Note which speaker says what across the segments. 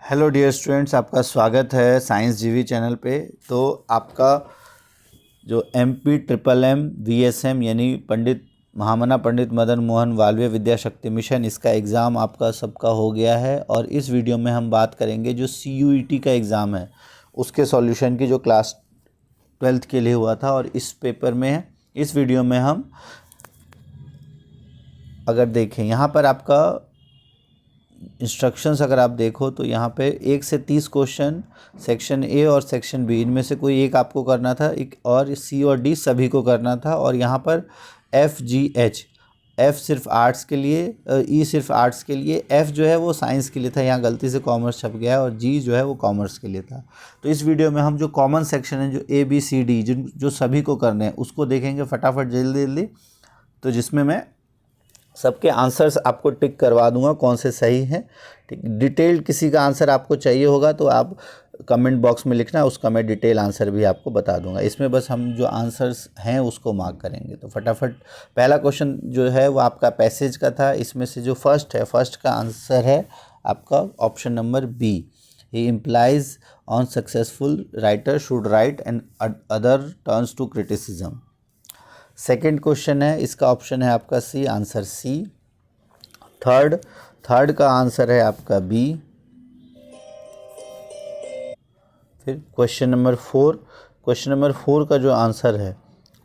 Speaker 1: Hello dear students, आपका स्वागत है साइंस जीवी चैनल पे। तो आपका जो MPMMVSM यानी पंडित महामना पंडित मदन मोहन मालवीय विद्या शक्ति मिशन, इसका एग्ज़ाम आपका सबका हो गया है। और इस वीडियो में हम बात करेंगे जो CUET का एग्ज़ाम है उसके सॉल्यूशन की, जो क्लास 12th के लिए हुआ था। और इस पेपर में, इस वीडियो में हम अगर देखें यहाँ पर आपका इंस्ट्रक्शंस अगर आप देखो तो यहाँ पे 1 से 30 क्वेश्चन सेक्शन ए और सेक्शन बी, इनमें से कोई एक आपको करना था, एक और सी और डी सभी को करना था। और यहाँ पर FGH, F सिर्फ आर्ट्स के लिए, E सिर्फ आर्ट्स के लिए, F जो है वो साइंस के लिए था, यहाँ गलती से कॉमर्स छप गया है, और G जो है वो कॉमर्स के लिए था। तो इस वीडियो में हम जो कॉमन सेक्शन है, जो ABCD, जो सभी को करने हैं, उसको देखेंगे फटाफट जल्दी जल्दी। तो जिसमें मैं सबके आंसर्स आपको टिक करवा दूंगा कौन से सही हैं। ठीक, डिटेल्ड किसी का आंसर आपको चाहिए होगा तो आप कमेंट बॉक्स में लिखना, उसका मैं डिटेल आंसर भी आपको बता दूंगा। इसमें बस हम जो आंसर्स हैं उसको मार्क करेंगे। तो फटाफट पहला क्वेश्चन जो है वो आपका पैसेज का था। इसमें से जो फर्स्ट है, फर्स्ट का आंसर है आपका option number B. He implies on successful writer should write and other turns to criticism. Second question है, इसका ऑप्शन है आपका सी, आंसर सी। थर्ड का आंसर है आपका बी। फिर क्वेश्चन नंबर फोर का जो आंसर है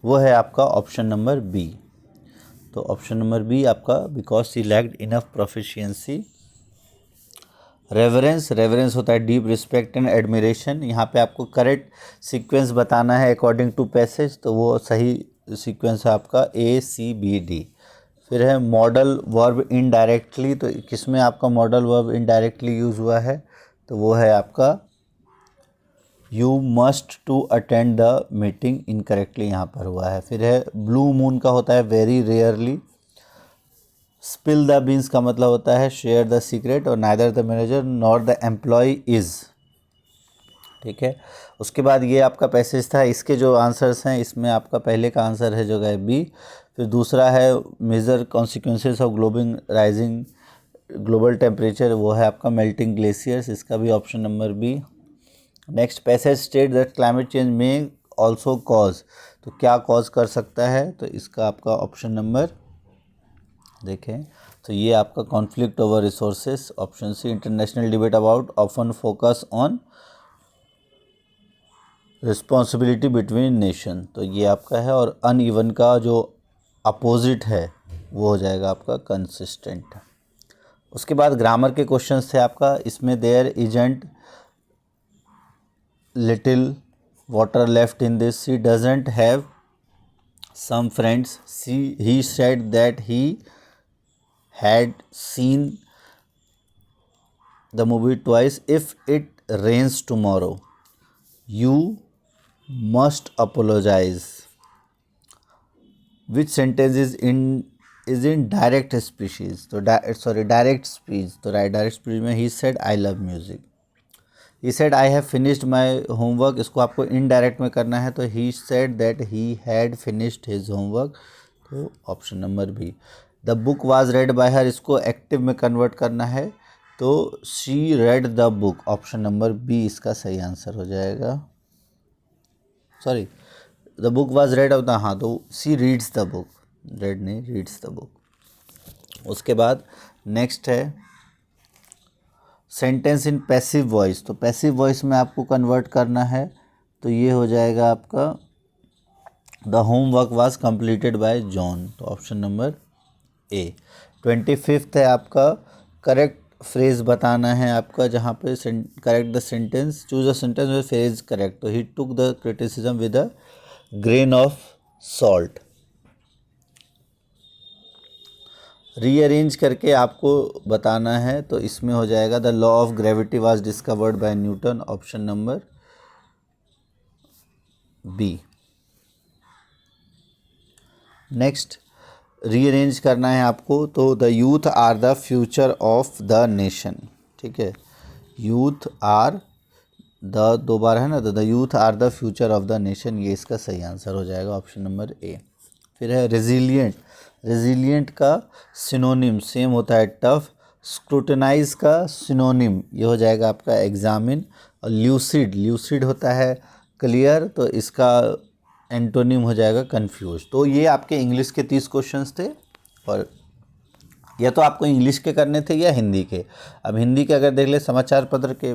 Speaker 1: वो है आपका ऑप्शन नंबर बी। तो ऑप्शन नंबर बी आपका, because he lacked enough proficiency. Reverence होता है डीप रिस्पेक्ट एंड एडमिरेशन। यहाँ पे आपको करेक्ट सीक्वेंस बताना है अकॉर्डिंग टू पैसेज, तो वो सही सीक्वेंस है आपका ACBD। फिर है मॉडल वर्ब इनडायरेक्टली, तो किसमें आपका मॉडल वर्ब इनडायरेक्टली यूज़ हुआ है, तो वो है आपका you must to attend the meeting, incorrectly यहाँ पर हुआ है। फिर है ब्लू मून का होता है very rarely. Spill the beans का मतलब होता है शेयर द सीक्रेट, और neither the manager nor the employee is. ठीक है, उसके बाद ये आपका पैसेज था। इसके जो आंसर्स हैं, इसमें आपका पहले का आंसर है जो है बी। फिर दूसरा है major consequences of global temperature, वो है आपका मेल्टिंग ग्लेशियर्स, इसका भी option number B. Next, passage state that climate change में ऑल्सो कॉज, तो क्या कॉज कर सकता है, तो इसका आपका ऑप्शन नंबर देखें तो ये आपका conflict over resources, option C. International debate about often focus on responsibility between nation, तो ये आपका है। और अनइवन का जो अपोजिट है वो हो जाएगा आपका कंसिस्टेंट। उसके बाद ग्रामर के क्वेश्चंस थे आपका। इसमें there isn't little water left in this she doesn't have some friends she he said that he had seen the movie twice if it rains tomorrow you must apologize. Which sentence is in direct species? तो direct speech, तो direct speech में he said I love music, he said I have finished my homework, इसको आपको indirect में करना है, तो he said that he had finished his homework, तो option number B. The book was read by her, इसको active में convert करना है, तो she read the book, option number B इसका सही आंसर हो जाएगा। Sorry, the book was read of the, हाँ, तो she reads the book, read नहीं, रीड्स द बुक। उसके बाद नेक्स्ट है सेंटेंस इन पैसिव वॉइस, तो पैसिव वॉइस में आपको कन्वर्ट करना है, तो ये हो जाएगा आपका the homework was completed by John, तो ऑप्शन नंबर ए। 25 है आपका करेक्ट फ्रेज बताना है आपका, जहाँ पे correct the sentence, choose a sentence with phrase correct, तो he took the criticism with a grain of salt. Rearrange करके आपको बताना है, तो इसमें हो जाएगा the law of gravity was discovered by Newton, option number B. Next, rearrange करना है आपको, तो the youth are the future of the nation. ठीक है, यूथ आर द, दो बार है ना, तो the youth are the future of the nation, ये इसका सही आंसर हो जाएगा, ऑप्शन नंबर ए। फिर है रेजिलिएंट, रेजिलिएंट का सिनोनिम सेम होता है टफ, स्क्रूटनाइज का सिनोनिम ये हो जाएगा आपका एग्जामिन। और ल्यूसिड, ल्यूसिड होता है क्लियर, तो इसका एंटोनिम हो जाएगा कंफ्यूज। तो ये आपके इंग्लिश के 30 क्वेश्चंस थे, और या तो आपको इंग्लिश के करने थे या हिंदी के। अब हिंदी के अगर देख ले, समाचार पत्र के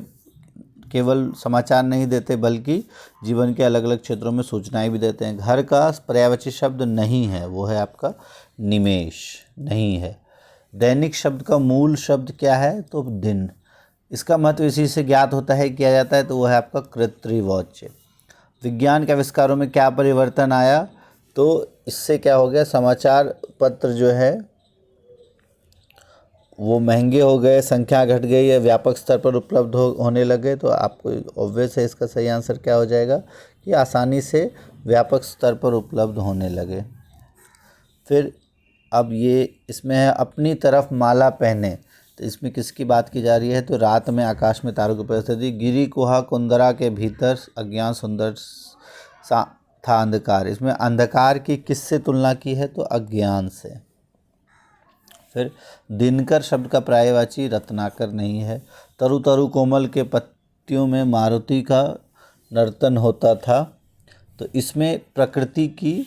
Speaker 1: केवल समाचार नहीं देते बल्कि जीवन के अलग अलग क्षेत्रों में सूचनाएं भी देते हैं। घर का पर्यायवाची शब्द नहीं है, वो है आपका निमेष, नहीं है। दैनिक शब्द का मूल शब्द क्या है, तो दिन। इसका महत्व इसी से ज्ञात होता है, किया जाता है, तो वो है आपका कर्तृवाच्य। विज्ञान के आविष्कारों में क्या परिवर्तन आया, तो इससे क्या हो गया, समाचार पत्र जो है वो महंगे हो गए, संख्या घट गई है, व्यापक स्तर पर उपलब्ध होने लगे। तो आपको ऑब्वियस है इसका सही आंसर क्या हो जाएगा कि आसानी से व्यापक स्तर पर उपलब्ध होने लगे। फिर अब ये इसमें है अपनी तरफ माला पहने, तो इसमें किसकी बात की जा रही है, तो रात में आकाश में तारों की उपस्थिति। गिरी कुहा कुंदरा के भीतर अज्ञान सुंदर सा था अंधकार, इसमें अंधकार की किससे तुलना की है, तो अज्ञान से। फिर दिनकर शब्द का पर्यायवाची रत्नाकर नहीं है। तरु तरु कोमल के पत्तियों में मारुति का नर्तन होता था, तो इसमें प्रकृति की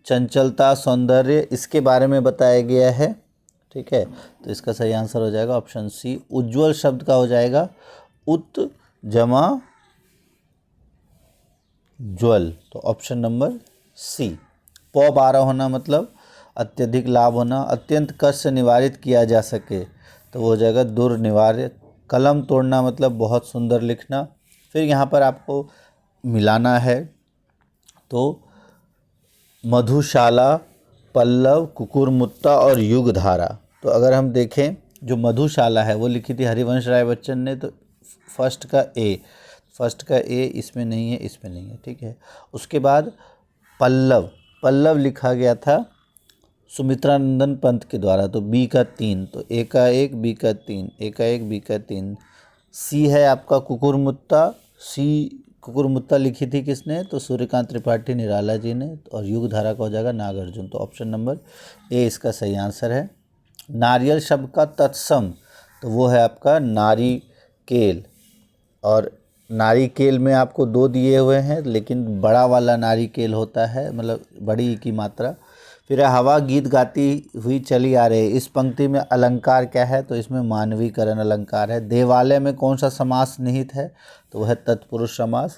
Speaker 1: चंचलता, सौंदर्य, इसके बारे में बताया गया है। ठीक है, तो इसका सही आंसर हो जाएगा ऑप्शन सी। उज्ज्वल शब्द का हो जाएगा उत जमा ज्वल, तो ऑप्शन नंबर सी। पौ 12 होना मतलब अत्यधिक लाभ होना। अत्यंत कष्ट से निवारित किया जा सके, तो वो हो जाएगा दुर्निवार्य। कलम तोड़ना मतलब बहुत सुंदर लिखना। फिर यहाँ पर आपको मिलाना है, तो मधुशाला, पल्लव, कुकुरमुत्ता और युगधारा। तो अगर हम देखें, जो मधुशाला है वो लिखी थी हरिवंश राय बच्चन ने, तो फर्स्ट का ए इसमें नहीं है, इसमें नहीं है। ठीक है, उसके बाद पल्लव लिखा गया था सुमित्रा नंदन पंत के द्वारा, तो बी का 3, तो ए का 1, बी का 3, ए का 1, बी का 3। सी है आपका कुकुरमुत्ता, कुकुरमुत्ता लिखी थी किसने, तो सूर्यकांत त्रिपाठी निराला जी ने। और युगधारा का हो जाएगा नागार्जुन, तो ऑप्शन नंबर ए इसका सही आंसर है। नारियल शब्द का तत्सम, तो वो है आपका नारिकेल। और नारिकेल में आपको 2 दिए हुए हैं, लेकिन बड़ा वाला नारिकेल होता है, मतलब बड़ी की मात्रा। फिर हवा गीत गाती हुई चली आ रही, इस पंक्ति में अलंकार क्या है, तो इसमें मानवीकरण अलंकार है। देवालय में कौन सा समास निहित है, तो वह है तत्पुरुष समास।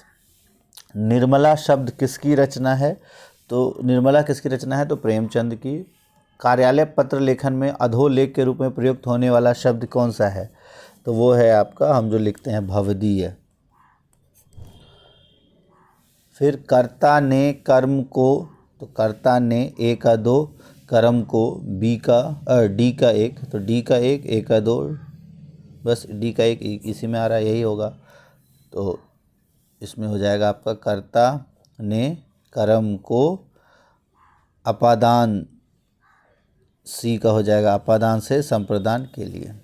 Speaker 1: निर्मला शब्द किसकी रचना है, तो निर्मला किसकी रचना है, तो प्रेमचंद की। कार्यालय पत्र लेखन में अधोलेख के रूप में प्रयुक्त होने वाला शब्द कौन सा है, तो वो है आपका, हम जो लिखते हैं, भवदीय। फिर कर्ता ने कर्म को, तो कर्ता ने ए का 2, कर्म को डी का 1, तो डी का 1, ए का 2, बस डी का 1 इसी में आ रहा है, यही होगा। तो इसमें हो जाएगा आपका कर्ता ने कर्म को अपादान, सी का हो जाएगा अपादान से संप्रदान के लिए।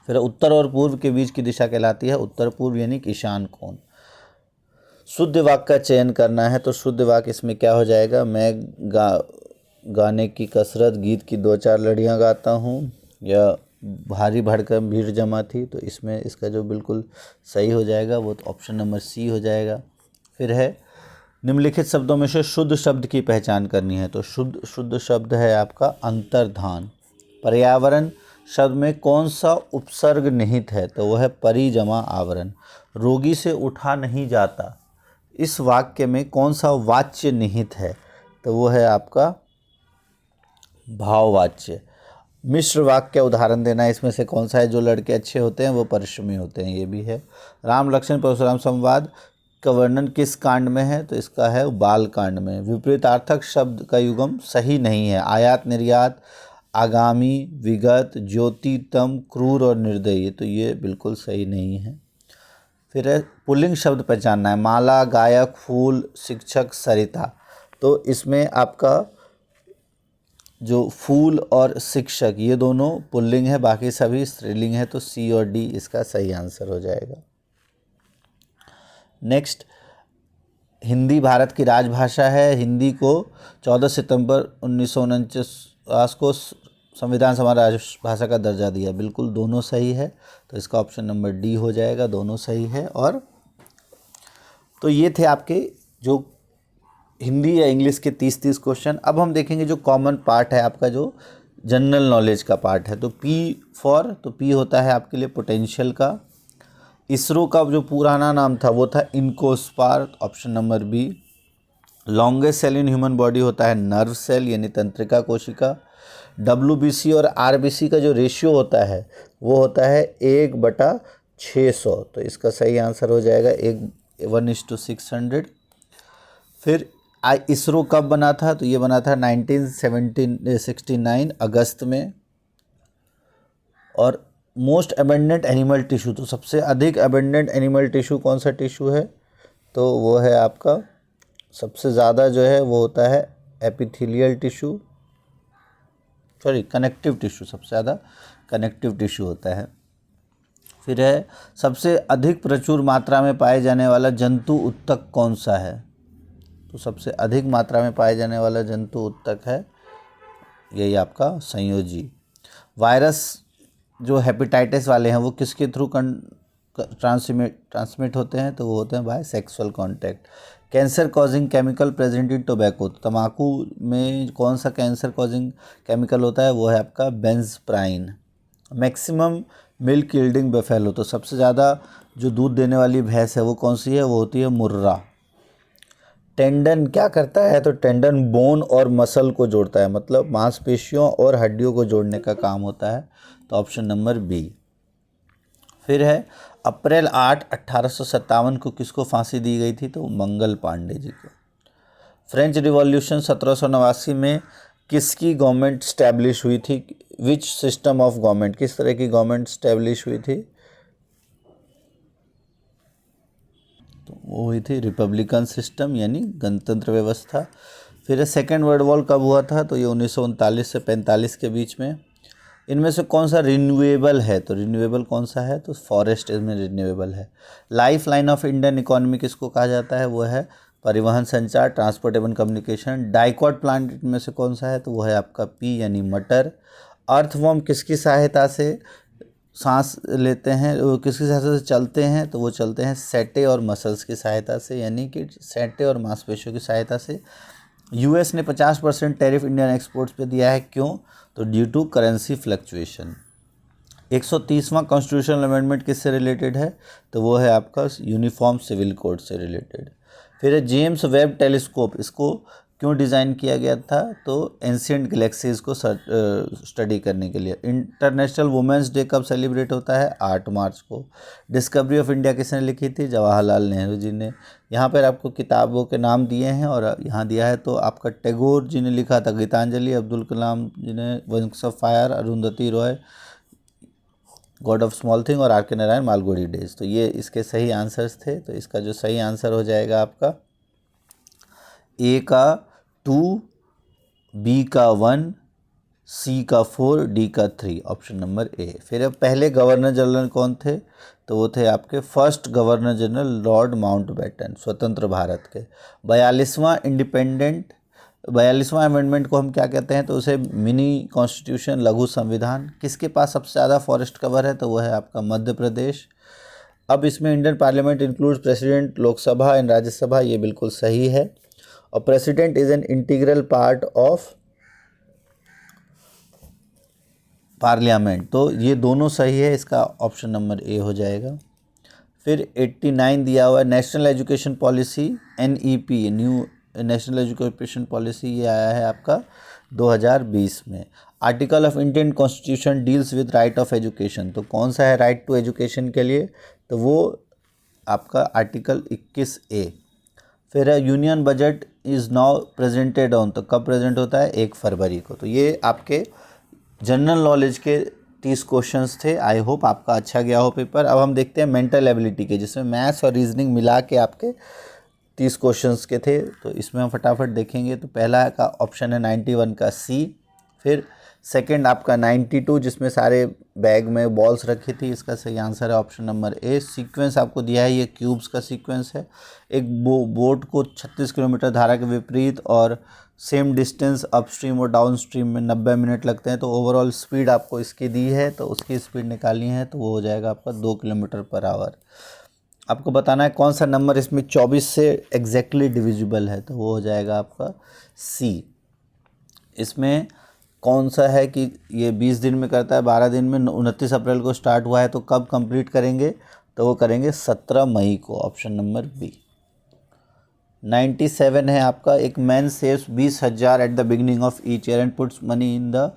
Speaker 1: फिर उत्तर और पूर्व के बीच की दिशा कहलाती है उत्तर पूर्व, यानी कि ईशान कोण। शुद्ध वाक्य का चयन करना है, तो शुद्ध वाक्य इसमें क्या हो जाएगा, मैं गाने की कसरत, गीत की 2-4 लड़ियाँ गाता हूँ, या भारी भड़कम भीड़ जमा थी, तो इसमें इसका जो बिल्कुल सही हो जाएगा वो तो ऑप्शन नंबर सी हो जाएगा। फिर है निम्नलिखित शब्दों में से शुद्ध शब्द की पहचान करनी है, तो शुद्ध शब्द है आपका अंतर्धान। पर्यावरण शब्द में कौन सा उपसर्ग निहित है, तो वह है परि जमा आवरण। रोगी से उठा नहीं जाता, इस वाक्य में कौन सा वाच्य निहित है, तो वो है आपका भाववाच्य। मिश्र वाक्य उदाहरण देना, इसमें से कौन सा है, जो लड़के अच्छे होते हैं वो परिश्रमी होते हैं, ये भी है। राम लक्ष्मण परशुराम संवाद का वर्णन किस कांड में है, तो इसका है बाल कांड में। विपरीतार्थक शब्द का युगम सही नहीं है, आयात निर्यात, आगामी, विगत, ज्योतितम, क्रूर और निर्दयी, तो ये बिल्कुल सही नहीं है। फिर है पुल्लिंग शब्द पहचानना है, माला, गायक, फूल, शिक्षक, सरिता, तो इसमें आपका जो फूल और शिक्षक ये दोनों पुल्लिंग है, बाकी सभी स्त्रीलिंग है, तो सी और डी इसका सही आंसर हो जाएगा। नेक्स्ट, हिंदी भारत की राजभाषा है। हिंदी को 14 सितंबर 1949 को संविधान से हमारा राष्ट्रभाषा का दर्जा दिया, बिल्कुल दोनों सही है। तो इसका ऑप्शन नंबर डी हो जाएगा, दोनों सही है। और तो ये थे आपके जो हिंदी या इंग्लिश के 30 क्वेश्चन। अब हम देखेंगे जो कॉमन पार्ट है आपका, जो जनरल नॉलेज का पार्ट है। तो पी होता है आपके लिए पोटेंशियल का। इसरो का जो पुराना नाम था वो था INCOSPAR, option number B. Longest cell in human body होता है नर्व सेल यानी तंत्रिका कोशिका। WBC और RBC का जो रेशियो होता है वो होता है 1/600। तो इसका सही आंसर हो जाएगा 1:600। फिर इसरो कब बना था? तो ये बना था 1969 अगस्त में। और मोस्ट अबेंडेंट एनिमल टिश्यू, तो सबसे अधिक अबेंडेंट एनिमल टिश्यू कौन सा टिश्यू है? तो वो है आपका, सबसे ज़्यादा जो है वो होता है एपिथेलियल टिश्यू, कनेक्टिव टिश्यू, सबसे ज़्यादा कनेक्टिव टिश्यू होता है। फिर है सबसे अधिक प्रचुर मात्रा में पाए जाने वाला जंतु उत्तक कौन सा है? तो सबसे अधिक मात्रा में पाए जाने वाला जंतु उत्तक है यही आपका संयोजी। वायरस जो हेपेटाइटिस वाले हैं वो किसके थ्रू ट्रांसमिट होते हैं? तो वो होते हैं by sexual contact. Cancer causing chemical present in tobacco, तंबाकू में कौन सा कैंसर कॉजिंग केमिकल होता है? वो है आपका बेंजप्राइन। मैक्सिमम मिल्क यील्डिंग बफेलो, तो सबसे ज़्यादा जो दूध देने वाली भैंस है वो कौन सी है? वो होती है मुर्रा। टेंडन क्या करता है? तो टेंडन बोन और मसल को जोड़ता है, मतलब मांसपेशियों और हड्डियों को जोड़ने का काम होता है। तो ऑप्शन नंबर बी। फिर है अप्रैल 8, 1857 को किसको फांसी दी गई थी? तो मंगल पांडे जी को। फ्रेंच रिवॉल्यूशन 1789 में किसकी गवर्नमेंट स्टैब्लिश हुई थी? विच सिस्टम ऑफ गवर्नमेंट, किस तरह की गवर्नमेंट स्टैब्लिश हुई थी? तो वो हुई थी रिपब्लिकन सिस्टम यानी गणतंत्र व्यवस्था। फिर सेकेंड वर्ल्ड वॉर कब हुआ था? तो ये 1939 से 45 के बीच में। इनमें से कौन सा रिन्यूएबल है? तो रिन्यूएबल कौन सा है? तो फॉरेस्ट इसमें रिन्यूएबल है। Life line of Indian economy किसको कहा जाता है? वो है परिवहन, संचार, ट्रांसपोर्ट एवं कम्युनिकेशन। डाइकॉट प्लांट में से कौन सा है? तो वो है आपका पी यानी मटर। अर्थवॉर्म किसकी सहायता से सांस लेते हैं, वो किसकी सहायता से चलते हैं? तो वो चलते हैं सैटे और मसल्स की सहायता से, यानी कि सैटे और मांसपेशियों की सहायता से। US ने 50% टैरिफ इंडियन एक्सपोर्ट्स पे दिया है, क्यों? तो ड्यू टू करेंसी फ्लक्चुएशन। 130वां कॉन्स्टिट्यूशनल अमेंडमेंट किससे रिलेटेड है? तो वो है आपका यूनिफॉर्म सिविल कोड से रिलेटेड। फिर है जेम्स वेब टेलीस्कोप, इसको क्यों डिज़ाइन किया गया था? तो एंशिएंट गैलेक्सीज को स्टडी करने के लिए। इंटरनेशनल वुमेंस डे कब सेलिब्रेट होता है? 8 मार्च को। डिस्कवरी ऑफ इंडिया किसने लिखी थी? जवाहरलाल नेहरू जी ने। यहाँ पर आपको किताबों के नाम दिए हैं और यहाँ दिया है, तो आपका टैगोर जी ने लिखा था गीतांजलि, अब्दुल कलाम जी ने wings of fire, Arundhati Roy God of small thing और R.K. नारायण मालगुडी डेज। तो ये इसके सही आंसर्स थे। तो इसका जो सही आंसर हो जाएगा आपका A का 2, B का 1, C का 4, D का 3, ऑप्शन नंबर A। फिर अब पहले गवर्नर जनरल कौन थे? तो वो थे आपके first governor general Lord Mountbatten, स्वतंत्र भारत के। 42वां अमेंडमेंट को हम क्या कहते हैं? तो उसे मिनी कॉन्स्टिट्यूशन, लघु संविधान। किसके पास सबसे ज़्यादा फॉरेस्ट कवर है? तो वो है आपका मध्य प्रदेश। अब इसमें Indian parliament includes president, Lok Sabha and Rajya Sabha, ये बिल्कुल सही है। और president is an integral part of parliament, तो ये दोनों सही है। इसका ऑप्शन नंबर A हो जाएगा। फिर 89 दिया हुआ है national education policy, NEP, new national education policy, ये आया है आपका 2020 में। Article of Indian constitution deals with right of education, तो कौन सा है राइट टू एजुकेशन के लिए? तो वो आपका आर्टिकल 21A। फिर है union budget is now presented on, तो कब प्रेजेंट होता है? 1 फरवरी को। तो ये आपके जनरल नॉलेज के 30 क्वेश्चंस थे। आई होप आपका अच्छा गया हो पेपर। अब हम देखते हैं मेंटल एबिलिटी के, जिसमें मैथ्स और रीजनिंग मिला के आपके 30 क्वेश्चंस के थे। तो इसमें हम फटाफट देखेंगे। तो पहला का ऑप्शन है 91 का C। फिर सेकंड आपका 92, जिसमें सारे बैग में बॉल्स रखी थी, इसका सही आंसर है ऑप्शन नंबर A। सीक्वेंस आपको दिया है, ये क्यूब्स का सीक्वेंस है। एक बोट को 36 किलोमीटर धारा के विपरीत और सेम डिस्टेंस अपस्ट्रीम और डाउन स्ट्रीम में 90 मिनट लगते हैं। तो ओवरऑल स्पीड आपको इसकी दी है, तो उसकी स्पीड निकालनी है, तो वो हो जाएगा आपका 2 किलोमीटर पर आवर। आपको बताना है कौन सा नंबर इसमें 24 से एग्जैक्टली डिविजिबल है, तो वो हो जाएगा आपका सी। इसमें कौन सा है कि ये 20 दिन में करता है, 12 दिन में, 29 अप्रैल को स्टार्ट हुआ है, तो कब कंप्लीट करेंगे, तो वो करेंगे 17 मई को, ऑप्शन नंबर बी। 97 है आपका, एक man saves 20,000 at the beginning of each year and puts money in the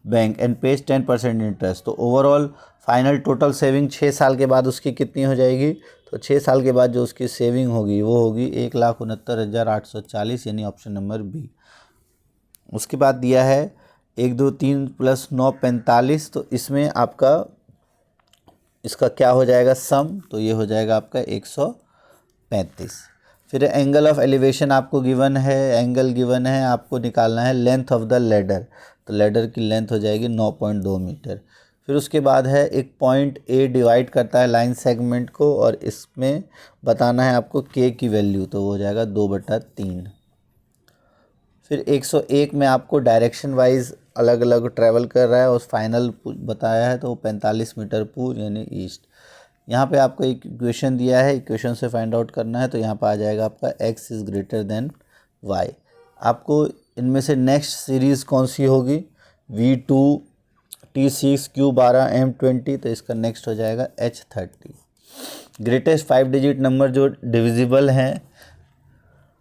Speaker 1: bank and page 10% interest. तो ओवरऑल फाइनल टोटल सेविंग 6 साल के बाद उसकी कितनी हो जाएगी, तो 6 साल के बाद जो उसकी सेविंग होगी वो होगी 1,69,840, यानी ऑप्शन नंबर बी। उसके बाद दिया है 1 2 3 + 9 45, तो इसमें आपका इसका क्या हो जाएगा सम, तो ये हो जाएगा आपका 135। फिर एंगल ऑफ एलिवेशन आपको गिवन है, एंगल गिवन है, आपको निकालना है लेंथ ऑफ द लेडर, तो लेडर की लेंथ हो जाएगी 9.2 मीटर। फिर उसके बाद है एक पॉइंट ए डिवाइड करता है लाइन सेगमेंट को, और इसमें बताना है आपको के की वैल्यू, तो वो हो जाएगा 2/3। फिर 101 में आपको डायरेक्शन वाइज अलग अलग ट्रैवल कर रहा है और फाइनल बताया है, तो 45 मीटर पूर्व यानी ईस्ट। यहाँ पे आपको एक इक्वेशन दिया है, इक्वेशन से फाइंड आउट करना है, तो यहाँ पे आ जाएगा आपका x is greater than y। आपको इनमें से नेक्स्ट सीरीज़ कौन सी होगी, V2 T6 Q12 M20, तो इसका नेक्स्ट हो जाएगा H30। ग्रेटेस्ट 5 डिजिट नंबर जो डिविजिबल हैं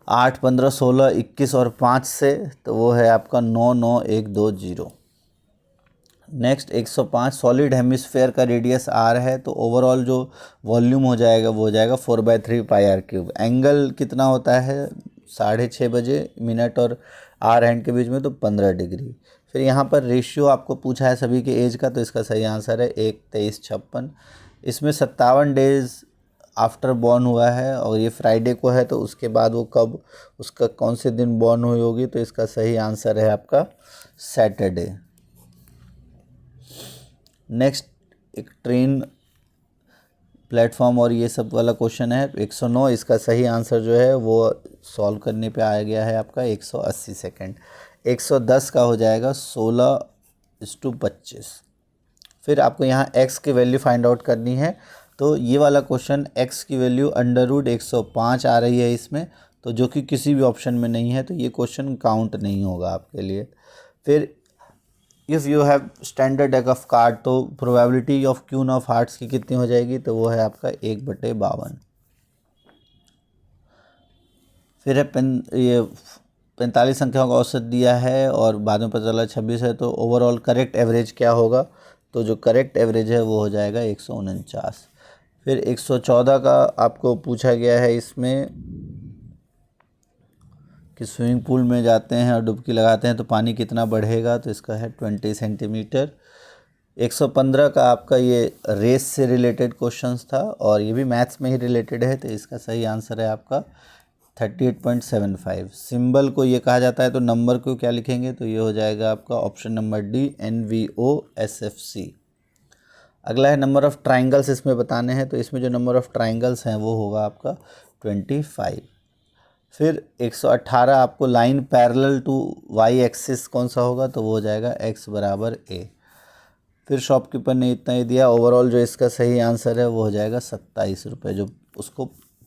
Speaker 1: 8, 15, 16, 21 और 5 से, तो वो है आपका 9, 9, 1, 2, 0। नेक्स्ट 105, सॉलिड हेमिस्फेयर का रेडियस r है, तो ओवरऑल जो वॉल्यूम हो जाएगा वो हो जाएगा 4/3 πr³। एंगल कितना होता है 6:30 बजे मिनट और r हैंड के बीच में, तो 15 डिग्री। फिर यहाँ पर रेशियो आपको पूछा है सभी के एज का, तो इसका सही आंसर है 1:23:56। इसमें 57 डेज आफ्टर बॉर्न हुआ है और ये फ्राइडे को है, तो उसके बाद वो कब, उसका कौन से दिन बॉर्न हुई होगी, तो इसका सही आंसर है आपका सैटरडे। नेक्स्ट एक ट्रेन प्लेटफॉर्म और ये सब वाला क्वेश्चन है 109, इसका सही आंसर जो है वो सॉल्व करने पे आ गया है आपका 180 सेकेंड। 110 का हो जाएगा 16:25। फिर आपको यहाँ x की वैल्यू फाइंड आउट करनी है, तो ये वाला क्वेश्चन x की वैल्यू √105 आ रही है इसमें, तो जो कि किसी भी ऑप्शन में नहीं है, तो ये क्वेश्चन काउंट नहीं होगा आपके लिए। फिर if you have standard deck of card, तो probability of queen of hearts की कितनी हो जाएगी, तो वो है आपका 1/52। फिर है ये 45 संख्याओं का औसत दिया है और बाद में पता चला 26 है, तो ओवरऑल करेक्ट एवरेज क्या होगा, तो जो करेक्ट एवरेज है वो हो जाएगा 149। फिर 114 का आपको पूछा गया है इसमें कि स्विमिंग पूल में जाते हैं और डुबकी लगाते हैं तो पानी कितना बढ़ेगा, तो इसका है 20 सेंटीमीटर। 115 का आपका ये रेस से रिलेटेड क्वेश्चंस था और ये भी मैथ्स में ही रिलेटेड है, तो इसका सही आंसर है आपका 38.75। सिंबल को ये कहा जाता है, तो नंबर को क्या लिखेंगे, तो ये हो जाएगा आपका ऑप्शन नंबर डी NVOSFC। अगला है नंबर ऑफ़ ट्राइंगल्स इसमें बताने हैं, तो इसमें जो नंबर ऑफ़ ट्राइंगल्स हैं वो होगा आपका 25। फिर 118 आपको line parallel to y axis कौन सा होगा, तो वो हो जाएगा x = a। फिर शॉपकीपर ने इतना ही दिया, ओवरऑल जो इसका सही आंसर है वो हो जाएगा 27 रुपये, जो उसको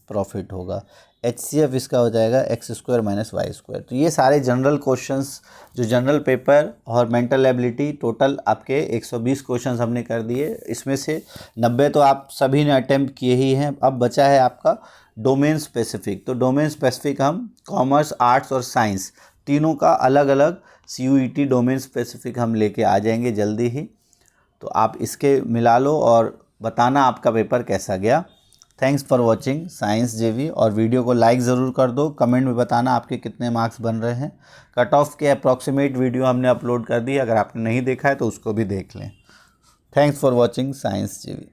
Speaker 1: प्रॉफिट होगा। HCF इसका हो जाएगा x² - y²। तो ये सारे जनरल क्वेश्चंस जो जनरल पेपर और मेंटल एबिलिटी टोटल आपके 120 क्वेश्चंस हमने कर दिए, इसमें से 90 तो आप सभी ने अटेम्प्ट किए ही हैं। अब बचा है आपका डोमेन स्पेसिफिक, तो डोमेन स्पेसिफिक हम कॉमर्स, आर्ट्स और साइंस तीनों का अलग अलग CUET डोमेन स्पेसिफिक हम लेके आ जाएंगे जल्दी ही, तो आप इसके मिला लो और बताना आपका पेपर कैसा गया। Thanks for watching science JV, और वीडियो को लाइक ज़रूर कर दो, कमेंट में बताना आपके कितने मार्क्स बन रहे हैं। कट ऑफ के अप्रॉक्सीमेट वीडियो हमने अपलोड कर दी, अगर आपने नहीं देखा है तो उसको भी देख लें। Thanks for watching science JV।